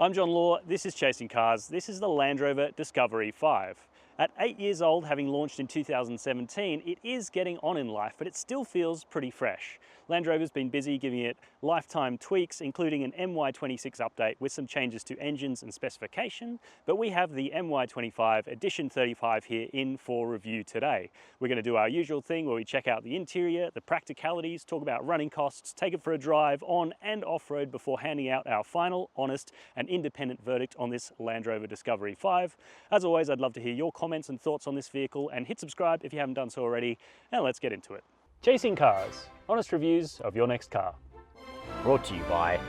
I'm John Law, this is Chasing Cars, this is the Land Rover Discovery 5. At 8 years old, having launched in 2017, it is getting on in life, but it still feels pretty fresh. Land Rover's been busy giving it lifetime tweaks, including an MY26 update with some changes to engines and specification, but we have the MY25 Edition 35 here in for review today. We're going to do our usual thing where we check out the interior, the practicalities, talk about running costs, take it for a drive on and off-road before handing out our final, honest and independent verdict on this Land Rover Discovery 5. As always, I'd love to hear your comments and thoughts on this vehicle, and hit subscribe if you haven't done so already, and let's get into it. Chasing Cars, honest reviews of your next car. Brought to you by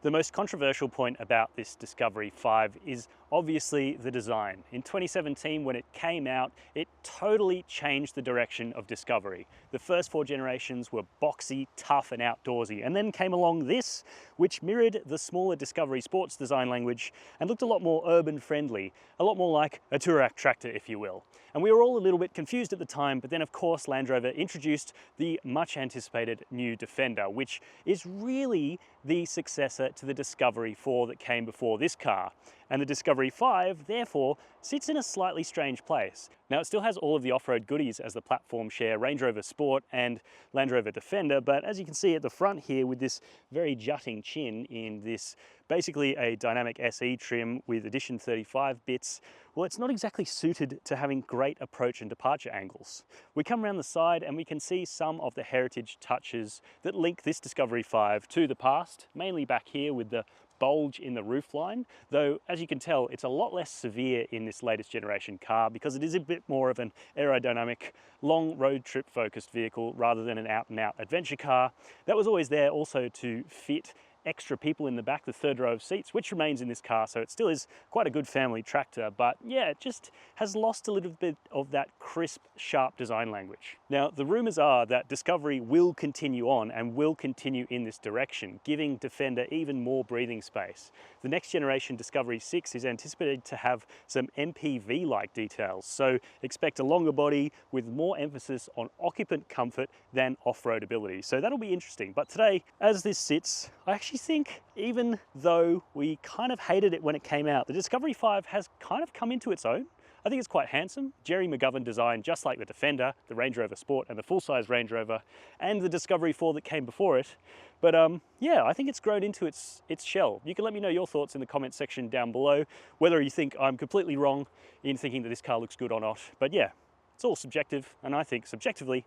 The most controversial point about this Discovery 5 is obviously the design. In 2017, when it came out, it totally changed the direction of Discovery. The first 4 generations were boxy, tough and outdoorsy, and then came along this, which mirrored the smaller Discovery Sports design language and looked a lot more urban friendly, a lot more like a Toorak Tractor, if you will. And we were all a little bit confused at the time, but then of course Land Rover introduced the much anticipated new Defender, which is really the successor to the Discovery 4 that came before this car. And the Discovery 5, therefore, sits in a slightly strange place. Now, it still has all of the off-road goodies as the platform share Range Rover Sport and Land Rover Defender, but as you can see at the front here with this very jutting chin in this basically a dynamic SE trim with Edition 35 bits, well, it's not exactly suited to having great approach and departure angles. We come around the side and we can see some of the heritage touches that link this Discovery 5 to the past, mainly back here with the bulge in the roofline, though as you can tell it's a lot less severe in this latest generation car because it is a bit more of an aerodynamic, long road trip focused vehicle rather than an out and out adventure car. That was always there also to fit extra people in the back, the third row of seats, which remains in this car, so it still is quite a good family tractor, but yeah, it just has lost a little bit of that crisp, sharp design language. Now, the rumors are that Discovery will continue on and will continue in this direction, giving Defender even more breathing space. The next generation Discovery 6 is anticipated to have some MPV-like details, so expect a longer body with more emphasis on occupant comfort than off-road ability. So that'll be interesting. But today, as this sits, I actually think even though we kind of hated it when it came out, the Discovery 5 has kind of come into its own. I think it's quite handsome. Jerry McGovern design, just like the Defender, the Range Rover Sport and the full-size Range Rover and the Discovery 4 that came before it. But yeah, I think it's grown into its shell. You can let me know your thoughts in the comment section down below, whether you think I'm completely wrong in thinking that this car looks good or not. But yeah, it's all subjective, and I think subjectively,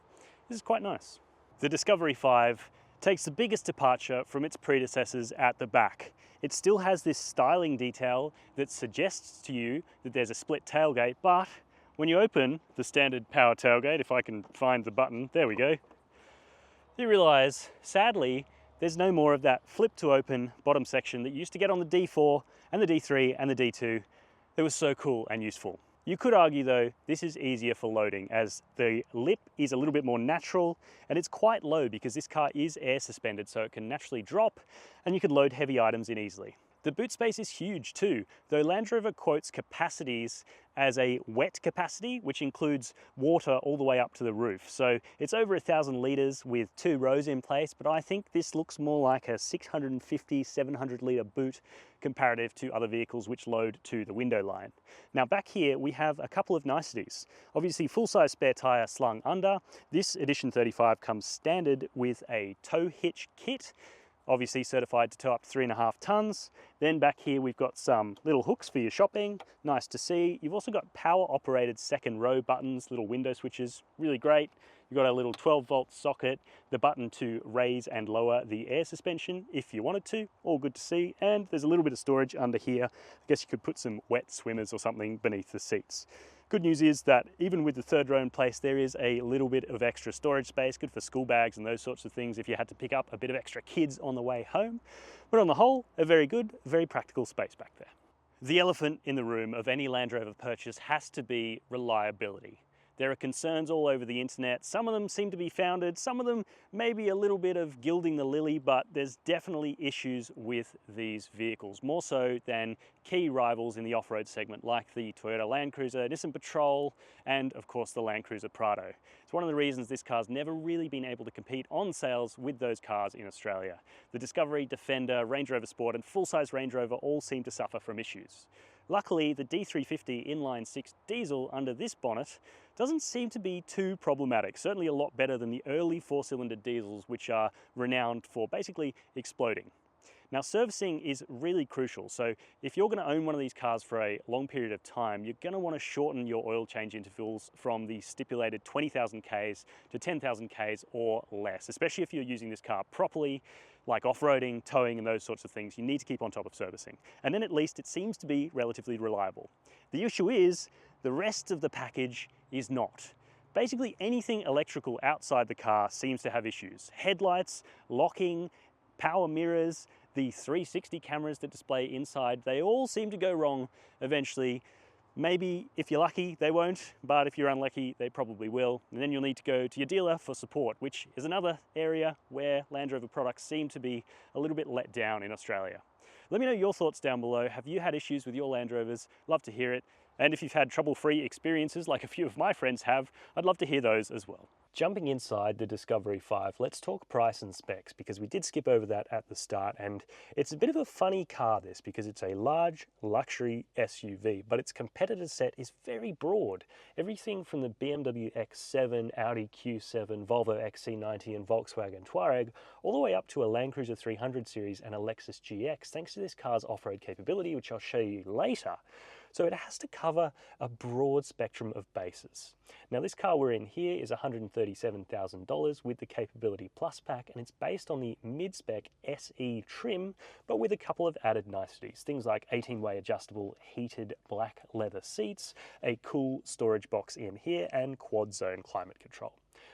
this is quite nice. The Discovery 5 takes the biggest departure from its predecessors at the back. It still has this styling detail that suggests to you that there's a split tailgate, but when you open the standard power tailgate, if I can find the button, there we go, you realize, sadly, there's no more of that flip to open bottom section that you used to get on the D4 and the D3 and the D2. That was so cool and useful. You could argue though, this is easier for loading as the lip is a little bit more natural and it's quite low because this car is air suspended, so it can naturally drop and you can load heavy items in easily. The boot space is huge too, though Land Rover quotes capacities as a wet capacity, which includes water all the way up to the roof. So it's over 1,000 litres with 2 rows in place, but I think this looks more like a 650, 700 litre boot comparative to other vehicles which load to the window line. Now back here we have a couple of niceties. Obviously full-size spare tyre slung under. This Edition 35 comes standard with a tow hitch kit, obviously certified to tow up to 3.5 tons. Then back here we've got some little hooks for your shopping, nice to see. You've also got power operated second row buttons, little window switches, really great. You've got a little 12-volt socket, the button to raise and lower the air suspension if you wanted to, all good to see. And there's a little bit of storage under here. I guess you could put some wet swimmers or something beneath the seats. Good news is that even with the third row in place, there is a little bit of extra storage space, good for school bags and those sorts of things if you had to pick up a bit of extra kids on the way home. But on the whole, a very good, very practical space back there. The elephant in the room of any Land Rover purchase has to be reliability. There are concerns all over the internet. Some of them seem to be founded, some of them maybe a little bit of gilding the lily, but there's definitely issues with these vehicles, more so than key rivals in the off-road segment like the Toyota Land Cruiser, Nissan Patrol, and of course the Land Cruiser Prado. It's one of the reasons this car's never really been able to compete on sales with those cars in Australia. The Discovery, Defender, Range Rover Sport and full-size Range Rover all seem to suffer from issues. Luckily, the D350 inline-six diesel under this bonnet doesn't seem to be too problematic, certainly a lot better than the early four-cylinder diesels, which are renowned for basically exploding. Now, servicing is really crucial, so if you're going to own one of these cars for a long period of time, you're going to want to shorten your oil change intervals from the stipulated 20,000 Ks to 10,000 Ks or less, especially if you're using this car properly, like off-roading, towing and those sorts of things. You need to keep on top of servicing. And then at least it seems to be relatively reliable. The issue is the rest of the package is not. Basically anything electrical outside the car seems to have issues. Headlights, locking, power mirrors, the 360 cameras that display inside, they all seem to go wrong eventually. Maybe if you're lucky, they won't, but if you're unlucky, they probably will. And then you'll need to go to your dealer for support, which is another area where Land Rover products seem to be a little bit let down in Australia. Let me know your thoughts down below. Have you had issues with your Land Rovers? Love to hear it. And if you've had trouble-free experiences like a few of my friends have, I'd love to hear those as well. Jumping inside the Discovery 5, let's talk price and specs, because we did skip over that at the start, and it's a bit of a funny car, this, because it's a large luxury SUV, but its competitor set is very broad. Everything from the BMW X7, Audi Q7, Volvo XC90 and Volkswagen Touareg, all the way up to a Land Cruiser 300 series and a Lexus GX, thanks to this car's off-road capability, which I'll show you later. So it has to cover a broad spectrum of bases. Now this car we're in here is $137,000 with the Capability Plus pack, and it's based on the mid-spec SE trim, but with a couple of added niceties. Things like 18-way adjustable heated black leather seats, a cool storage box in here, and quad zone climate control.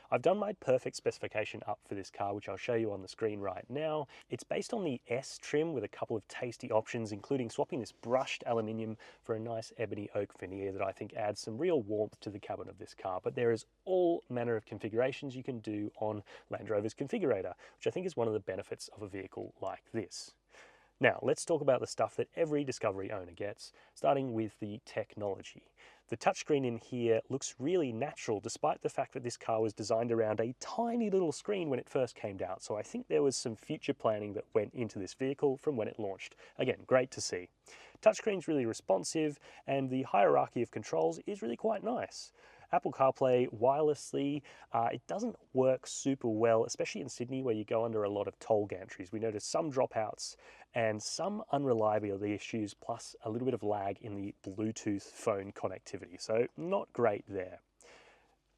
I've done my perfect specification up for this car, which I'll show you on the screen right now. It's based on the S trim with a couple of tasty options, including swapping this brushed aluminium for a nice ebony oak veneer that I think adds some real warmth to the cabin of this car. But there is all manner of configurations you can do on Land Rover's configurator, which I think is one of the benefits of a vehicle like this. Now, let's talk about the stuff that every Discovery owner gets, starting with the technology. The touchscreen in here looks really natural, despite the fact that this car was designed around a tiny little screen when it first came out. So I think there was some future planning that went into this vehicle from when it launched. Again, great to see. Touchscreen's really responsive, and the hierarchy of controls is really quite nice. Apple CarPlay wirelessly, it doesn't work super well, especially in Sydney where you go under a lot of toll gantries. We noticed some dropouts and some unreliability issues, plus a little bit of lag in the Bluetooth phone connectivity, so not great there.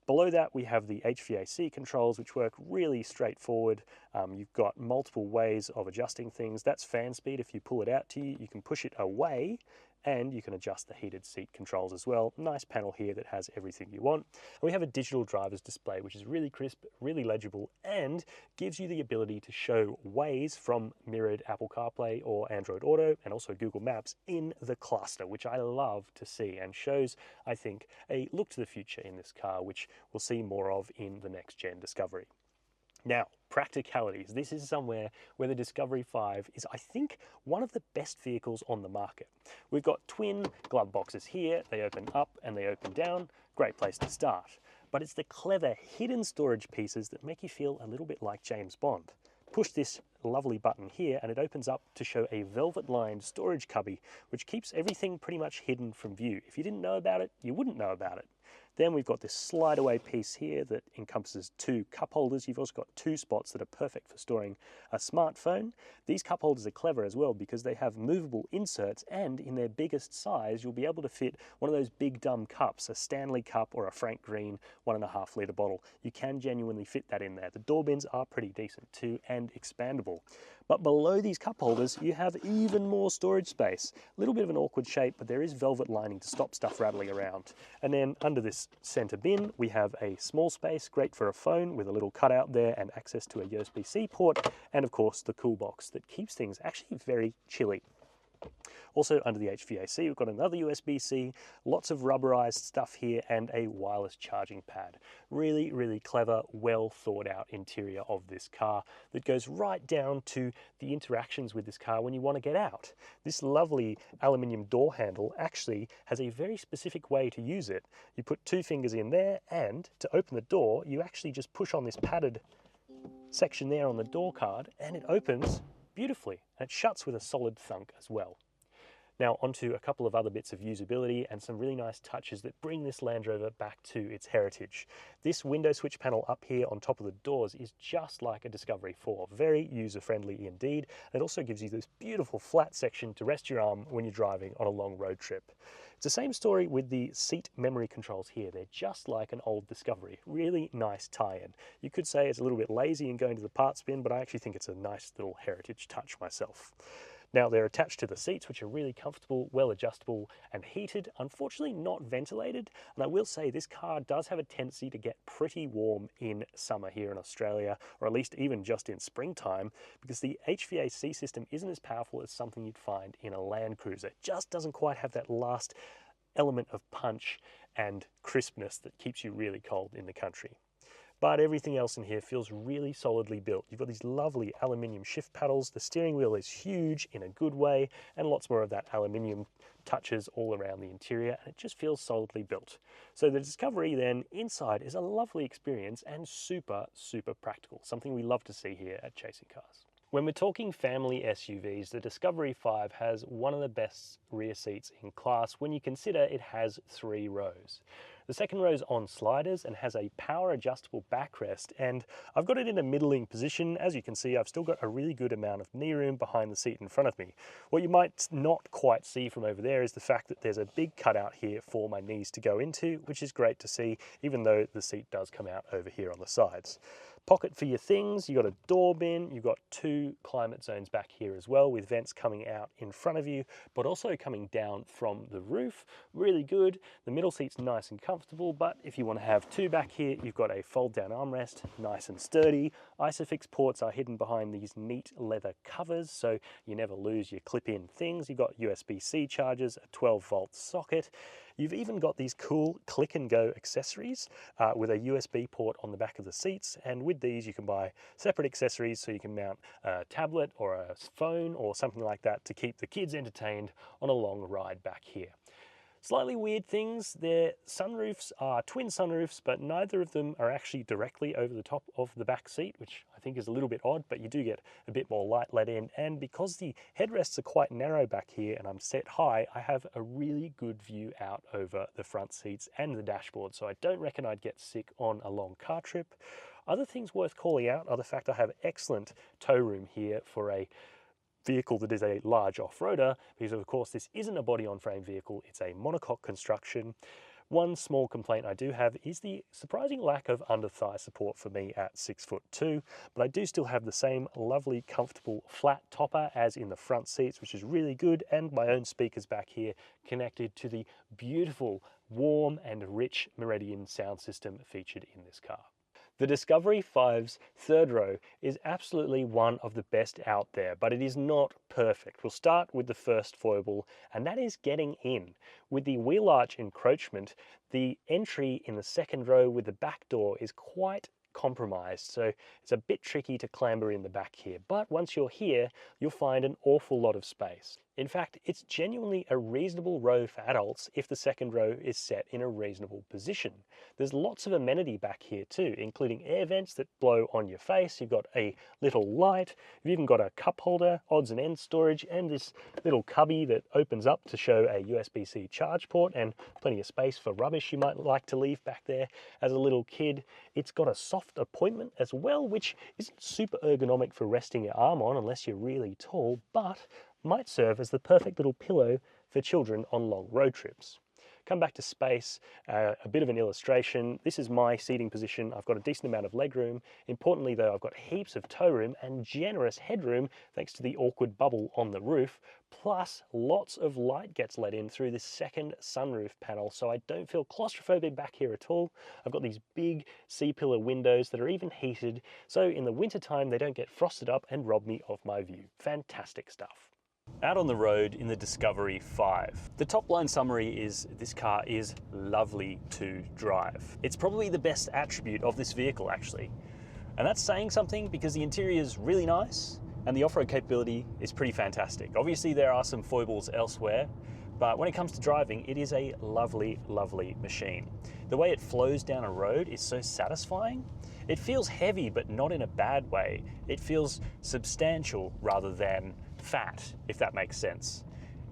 Below that we have the HVAC controls, which work really straightforward. You've got multiple ways of adjusting things. That's fan speed. If you pull it out to you, you can push it away, and you can adjust the heated seat controls as well. Nice panel here that has everything you want. And we have a digital driver's display, which is really crisp, really legible, and gives you the ability to show Waze from mirrored Apple CarPlay or Android Auto, and also Google Maps in the cluster, which I love to see, and shows, I think, a look to the future in this car, which we'll see more of in the next gen Discovery. Now, practicalities. This is somewhere where the Discovery 5 is, I think, one of the best vehicles on the market. We've got twin glove boxes here. They open up and they open down. Great place to start. But it's the clever hidden storage pieces that make you feel a little bit like James Bond. Push this lovely button here and it opens up to show a velvet-lined storage cubby, which keeps everything pretty much hidden from view. If you didn't know about it, you wouldn't know about it. Then we've got this slide away piece here that encompasses two cup holders. You've also got two spots that are perfect for storing a smartphone. These cup holders are clever as well because they have movable inserts, and in their biggest size you'll be able to fit one of those big dumb cups, a Stanley cup or a Frank Green 1.5 litre bottle. You can genuinely fit that in there. The door bins are pretty decent too and expandable. But below these cup holders, you have even more storage space. A little bit of an awkward shape, but there is velvet lining to stop stuff rattling around. And then under this center bin, we have a small space, great for a phone with a little cutout there and access to a USB-C port, and of course the cool box that keeps things actually very chilly. Also under the HVAC, we've got another USB-C, lots of rubberized stuff here, and a wireless charging pad. Really, really clever, well thought out interior of this car that goes right down to the interactions with this car when you want to get out. This lovely aluminium door handle actually has a very specific way to use it. You put 2 fingers in there, and to open the door, you actually just push on this padded section there on the door card, and it opens beautifully, and it shuts with a solid thunk as well. Now onto a couple of other bits of usability and some really nice touches that bring this Land Rover back to its heritage. This window switch panel up here on top of the doors is just like a Discovery 4, very user-friendly indeed. It also gives you this beautiful flat section to rest your arm when you're driving on a long road trip. It's the same story with the seat memory controls here. They're just like an old Discovery. Really nice tie-in. You could say it's a little bit lazy in going to the parts bin, but I actually think it's a nice little heritage touch myself. Now they're attached to the seats, which are really comfortable, well adjustable and heated, unfortunately not ventilated. And I will say this car does have a tendency to get pretty warm in summer here in Australia, or at least even just in springtime, because the HVAC system isn't as powerful as something you'd find in a Land Cruiser. It just doesn't quite have that last element of punch and crispness that keeps you really cold in the country. But everything else in here feels really solidly built. You've got these lovely aluminium shift paddles, the steering wheel is huge in a good way, and lots more of that aluminium touches all around the interior, and it just feels solidly built. So the Discovery then inside is a lovely experience and super, super practical, something we love to see here at Chasing Cars. When we're talking family SUVs, the Discovery 5 has one of the best rear seats in class when you consider it has 3 rows. The second row is on sliders and has a power adjustable backrest, and I've got it in a middling position. As you can see, I've still got a really good amount of knee room behind the seat in front of me. What you might not quite see from over there is the fact that there's a big cutout here for my knees to go into, which is great to see, even though the seat does come out over here on the sides. Pocket for your things, you've got a door bin, you've got 2 climate zones back here as well with vents coming out in front of you, but also coming down from the roof. Really good. The middle seat's nice and comfortable, but if you want to have 2 back here, you've got a fold down armrest, nice and sturdy. Isofix ports are hidden behind these neat leather covers, so you never lose your clip-in things. You've got USB-C chargers, a 12-volt socket. You've even got these cool click and go accessories with a USB port on the back of the seats, and with these you can buy separate accessories so you can mount a tablet or a phone or something like that to keep the kids entertained on a long ride back here. Slightly weird things, their sunroofs are twin sunroofs, but neither of them are actually directly over the top of the back seat, which I think is a little bit odd, but you do get a bit more light let in. And because the headrests are quite narrow back here and I'm set high, I have a really good view out over the front seats and the dashboard, so I don't reckon I'd get sick on a long car trip. Other things worth calling out are the fact I have excellent tow room here for a vehicle that is a large off-roader, because of course this isn't a body-on-frame vehicle, it's a monocoque construction. One small complaint I do have is the surprising lack of under-thigh support for me at 6'2", but I do still have the same lovely, comfortable flat topper as in the front seats, which is really good, and my own speakers back here connected to the beautiful, warm and rich Meridian sound system featured in this car. The Discovery 5's third row is absolutely one of the best out there, but it is not perfect. We'll start with the first foible, and that is getting in. With the wheel arch encroachment, the entry in the second row with the back door is quite compromised, so it's a bit tricky to clamber in the back here, but once you're here, you'll find an awful lot of space. In fact, it's genuinely a reasonable row for adults if the second row is set in a reasonable position. There's lots of amenity back here too, including air vents that blow on your face. You've got a little light, you've even got a cup holder, odds and ends storage, and this little cubby that opens up to show a USB-C charge port, and plenty of space for rubbish you might like to leave back there as a little kid. It's got a soft appointment as well, which isn't super ergonomic for resting your arm on unless you're really tall, but might serve as the perfect little pillow for children on long road trips. Come back to space, a bit of an illustration. This is my seating position. I've got a decent amount of legroom. Importantly though, I've got heaps of tow room and generous headroom thanks to the awkward bubble on the roof, plus lots of light gets let in through this second sunroof panel, so I don't feel claustrophobic back here at all. I've got these big C-pillar windows that are even heated, so in the wintertime they don't get frosted up and rob me of my view. Fantastic stuff. Out on the road in the Discovery 5. The top line summary is this car is lovely to drive. It's probably the best attribute of this vehicle actually. And that's saying something because the interior is really nice and the off-road capability is pretty fantastic. Obviously there are some foibles elsewhere, but when it comes to driving, it is a lovely, lovely machine. The way it flows down a road is so satisfying. It feels heavy, but not in a bad way. It feels substantial rather than fat, if that makes sense.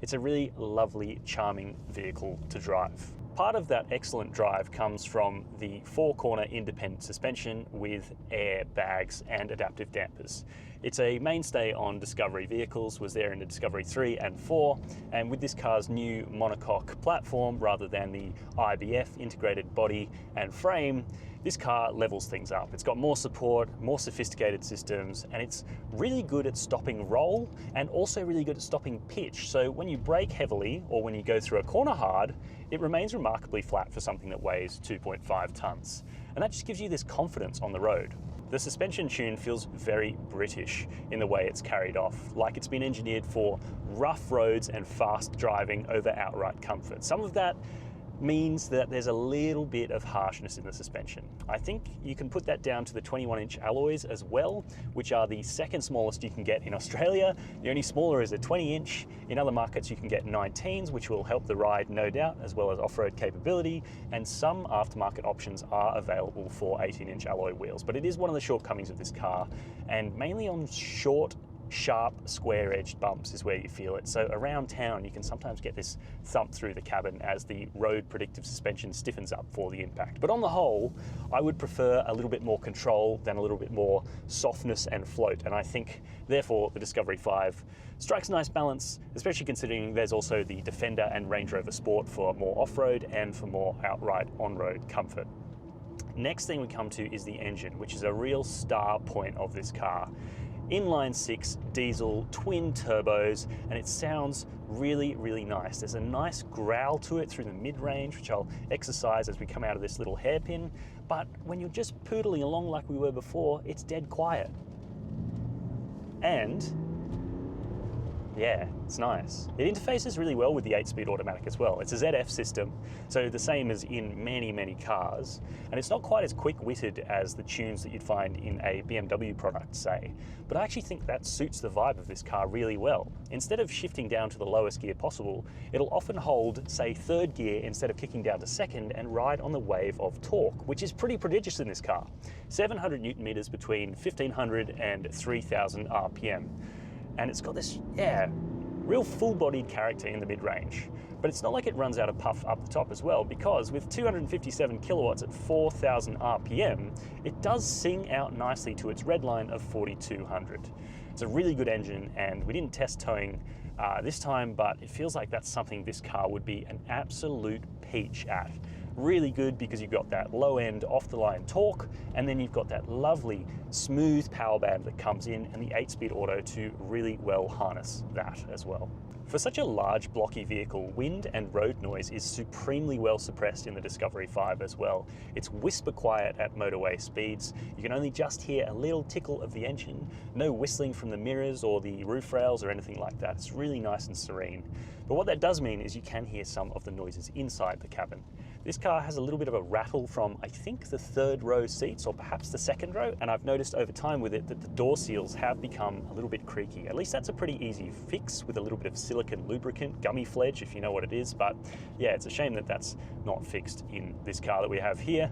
It's a really lovely, charming vehicle to drive. Part of that excellent drive comes from the four-corner independent suspension with airbags and adaptive dampers. It's a mainstay on Discovery vehicles, was there in the Discovery 3 and 4, and with this car's new monocoque platform rather than the IBF integrated body and frame, this car levels things up. It's got more support, more sophisticated systems, and it's really good at stopping roll and also really good at stopping pitch. So when you brake heavily or when you go through a corner hard, it remains remarkably flat for something that weighs 2.5 tons. And that just gives you this confidence on the road. The suspension tune feels very British in the way it's carried off, like it's been engineered for rough roads and fast driving over outright comfort. Some of that means that there's a little bit of harshness in the suspension. I think you can put that down to the 21-inch alloys as well, which are the second smallest you can get in Australia. The only smaller is a 20-inch. In other markets you can get 19s, which will help the ride no doubt, as well as off-road capability, and some aftermarket options are available for 18-inch alloy wheels. But it is one of the shortcomings of this car, and mainly on short, sharp, square-edged bumps is where you feel it. So around town you can sometimes get this thump through the cabin as the road predictive suspension stiffens up for the impact. But on the whole, I would prefer a little bit more control than a little bit more softness and float, and I think therefore the Discovery 5 strikes a nice balance, especially considering there's also the Defender and Range Rover Sport for more off-road and for more outright on-road comfort. Next thing we come to is the engine, which is a real star point of this car. Inline-six diesel, twin turbos, and it sounds really, really nice. There's a nice growl to it through the mid-range, which I'll exercise as we come out of this little hairpin, but when you're just poodling along like we were before, it's dead quiet. And yeah, it's nice. It interfaces really well with the 8-speed automatic as well. It's a ZF system, so the same as in many, many cars, and it's not quite as quick-witted as the tunes that you'd find in a BMW product, say, but I actually think that suits the vibe of this car really well. Instead of shifting down to the lowest gear possible, it'll often hold, say, third gear instead of kicking down to second and ride on the wave of torque, which is pretty prodigious in this car. 700 Newton meters between 1500 and 3000 RPM. And it's got this, real full-bodied character in the mid-range. But it's not like it runs out of puff up the top as well, because with 257 kilowatts at 4,000 RPM, it does sing out nicely to its red line of 4,200. It's a really good engine, and we didn't test towing this time, but it feels like that's something this car would be an absolute peach at. Really good because you've got that low end off the line torque, and then you've got that lovely smooth power band that comes in, and the 8-speed auto to really well harness that as well. For such a large blocky vehicle, wind and road noise is supremely well suppressed in the Discovery 5 as well. It's whisper quiet at motorway speeds. You can only just hear a little tickle of the engine, no whistling from the mirrors or the roof rails or anything like that. It's really nice and serene. But what that does mean is you can hear some of the noises inside the cabin. This car has a little bit of a rattle from, I think, the third row seats, or perhaps the second row, and I've noticed over time with it that the door seals have become a little bit creaky. At least that's a pretty easy fix with a little bit of silicone lubricant, gummy fledge if you know what it is, but yeah, it's a shame that that's not fixed in this car that we have here.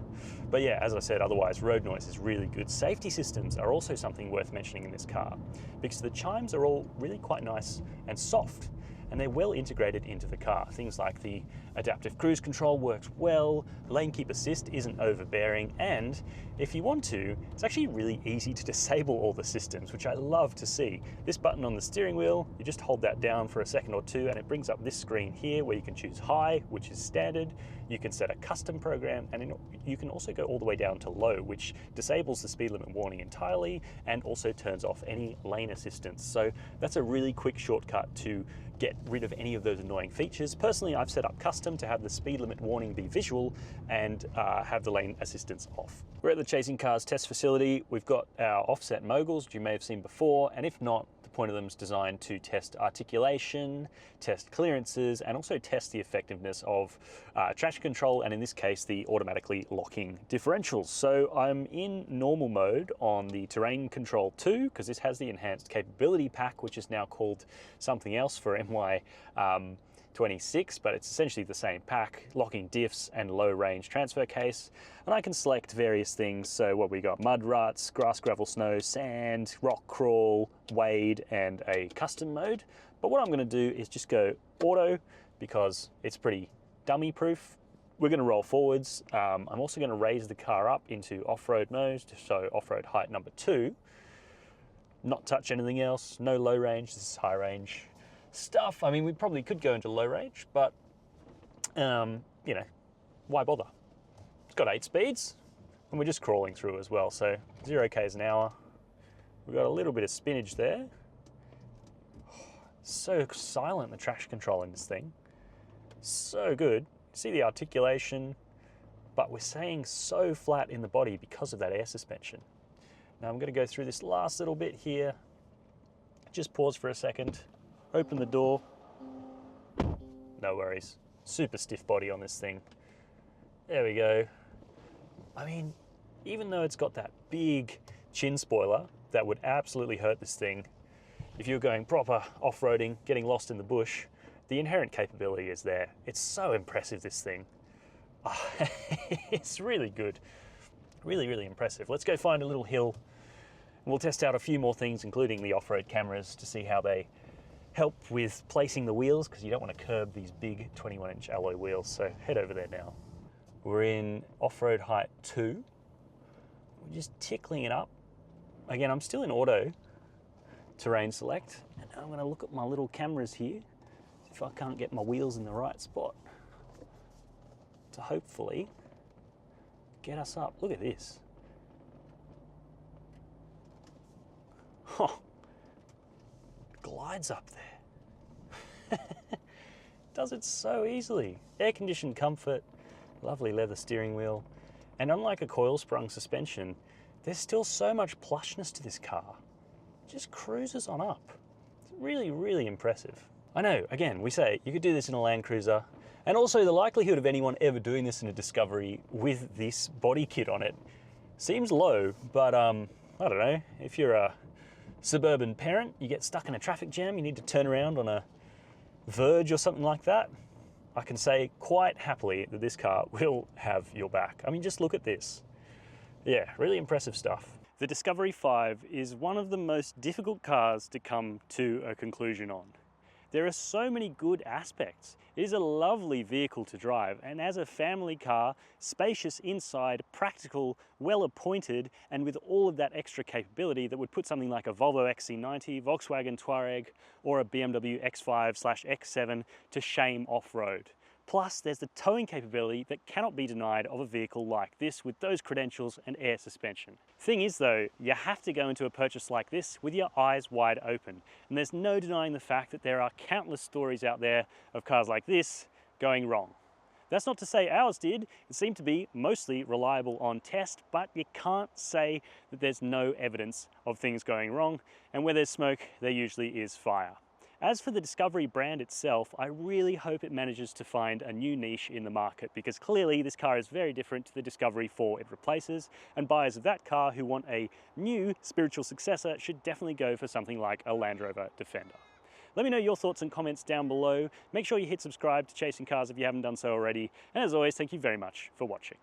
But yeah, as I said, otherwise road noise is really good. Safety systems are also something worth mentioning in this car, because the chimes are all really quite nice and soft, and they're well integrated into the car. Things like the adaptive cruise control works well, lane keep assist isn't overbearing, and if you want to, it's actually really easy to disable all the systems, which I love to see. This button on the steering wheel, you just hold that down for a second or two and it brings up this screen here where you can choose high, which is standard. You can set a custom program, and you can also go all the way down to low, which disables the speed limit warning entirely and also turns off any lane assistance. So that's a really quick shortcut to get rid of any of those annoying features. Personally, I've set up custom to have the speed limit warning be visual and have the lane assistance off. We're at the Chasing Cars test facility. We've got our offset moguls, which you may have seen before, and if not, the point of them is designed to test articulation, test clearances, and also test the effectiveness of traction control, and in this case, the automatically locking differentials. So I'm in normal mode on the Terrain Control 2, because this has the enhanced capability pack, which is now called something else for MY26, but it's essentially the same pack, locking diffs and low range transfer case. And I can select various things. So what we got: mud ruts, grass, gravel, snow, sand, rock crawl, wade, and a custom mode. But what I'm going to do is just go auto, because it's pretty dummy proof. We're going to roll forwards. I'm also going to raise the car up into off-road mode, so off-road height number 2. Not touch anything else, no low range. This is high range stuff. I mean, we probably could go into low range, but you know, why bother? It's got 8 speeds, and we're just crawling through as well, so 0 k's an hour. We've got a little bit of spinach there. So silent, the traction control in this thing. So good. See the articulation, but we're staying so flat in the body because of that air suspension. Now I'm going to go through this last little bit here. Just pause for a second. Open the door. No worries. Super stiff body on this thing. There we go. I mean, even though it's got that big chin spoiler that would absolutely hurt this thing, if you're going proper off-roading, getting lost in the bush, the inherent capability is there. It's so impressive, this thing. Oh, it's really good. Really, really impressive. Let's go find a little hill. We'll test out a few more things, including the off-road cameras, to see how they help with placing the wheels, because you don't want to curb these big 21-inch alloy wheels. So head over there now. We're in off-road height 2. We're just tickling it up. Again, I'm still in auto terrain select, and I'm going to look at my little cameras here, see if I can't get my wheels in the right spot to hopefully get us up. Look at this. Oh, glides up there. Does it so easily. Air-conditioned comfort, lovely leather steering wheel, and unlike a coil-sprung suspension, there's still so much plushness to this car. It just cruises on up. It's really, really impressive. I know, again, we say you could do this in a Land Cruiser, and also the likelihood of anyone ever doing this in a Discovery with this body kit on it seems low, but I don't know, if you're a suburban parent, you get stuck in a traffic jam, you need to turn around on a verge or something like that, I can say quite happily that this car will have your back. I mean, just look at this. Yeah, really impressive stuff. The Discovery 5 is one of the most difficult cars to come to a conclusion on. There are so many good aspects. It is a lovely vehicle to drive, and as a family car, spacious inside, practical, well appointed, and with all of that extra capability that would put something like a Volvo XC90, Volkswagen Touareg, or a BMW X5/X7 to shame off-road. Plus, there's the towing capability that cannot be denied of a vehicle like this with those credentials and air suspension. Thing is though, you have to go into a purchase like this with your eyes wide open. And there's no denying the fact that there are countless stories out there of cars like this going wrong. That's not to say ours did. It seemed to be mostly reliable on test, but you can't say that there's no evidence of things going wrong. And where there's smoke, there usually is fire. As for the Discovery brand itself, I really hope it manages to find a new niche in the market, because clearly this car is very different to the Discovery 4 it replaces, and buyers of that car who want a new spiritual successor should definitely go for something like a Land Rover Defender. Let me know your thoughts and comments down below. Make sure you hit subscribe to Chasing Cars if you haven't done so already, and as always, thank you very much for watching.